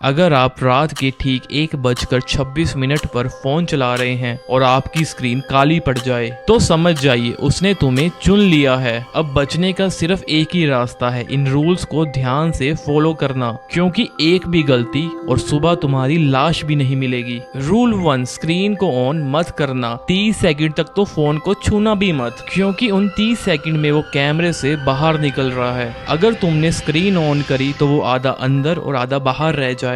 अगर आप रात के ठीक 1:26 पर फोन चला रहे हैं और आपकी स्क्रीन काली पड़ जाए तो समझ जाइए उसने तुम्हें चुन लिया है। अब बचने का सिर्फ एक ही रास्ता है, इन रूल्स को ध्यान से फॉलो करना, क्योंकि एक भी गलती और सुबह तुम्हारी लाश भी नहीं मिलेगी। रूल 1, स्क्रीन को ऑन मत करना। 30 सेकंड तक तो फोन को छूना भी मत, क्योंकि उन 30 सेकंड में वो कैमरे से बाहर निकल रहा है। अगर तुमने स्क्रीन ऑन करी तो वो आधा अंदर और आधा बाहर रह जाएगा,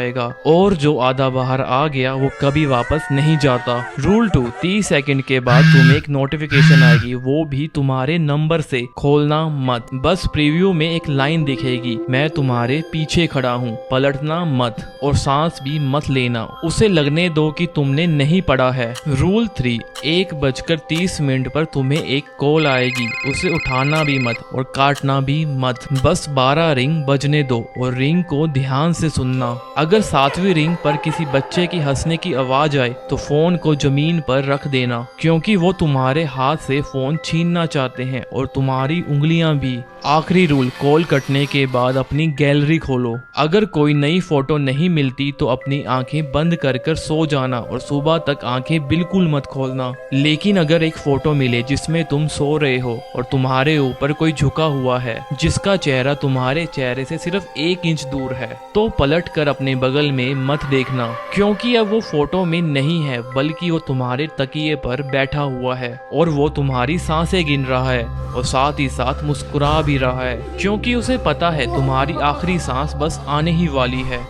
और जो आधा बाहर आ गया वो कभी वापस नहीं जाता। रूल 2, 30 सेकंड के बाद तुम्हें एक नोटिफिकेशन आएगी, वो भी तुम्हारे नंबर से। खोलना मत, बस प्रीव्यू में एक लाइन दिखेगी, मैं तुम्हारे पीछे खड़ा हूँ, पलटना मत और सांस भी मत लेना, उसे लगने दो कि तुमने नहीं पढ़ा है। रूल 3, 1:30 पर तुम्हें एक कॉल आएगी, उसे उठाना भी मत और काटना भी मत, बस 12 रिंग बजने दो और रिंग को ध्यान से सुनना। अगर 7वीं रिंग पर किसी बच्चे की हंसने की आवाज आए तो फोन को जमीन पर रख देना, क्योंकि वो तुम्हारे हाथ से फोन छीनना चाहते हैं और तुम्हारी उंगलियां भी। आखिरी रूल, कॉल कटने के बाद अपनी गैलरी खोलो। अगर कोई नई फोटो नहीं मिलती तो अपनी आंखें बंद कर कर सो जाना और सुबह तक आंखें बिल्कुल मत खोलना। लेकिन अगर एक फोटो मिले जिसमें तुम सो रहे हो और तुम्हारे ऊपर कोई झुका हुआ है जिसका चेहरा तुम्हारे चेहरे से सिर्फ 1 इंच दूर है, तो पलट कर अपने बगल में मत देखना, क्योंकि अब वो फोटो में नहीं है बल्कि वो तुम्हारे तकिए पर बैठा हुआ है और वो तुम्हारी सांसें गिन रहा है और साथ ही साथ मुस्कुरा भी रहा है, क्योंकि उसे पता है तुम्हारी आखिरी सांस बस आने ही वाली है।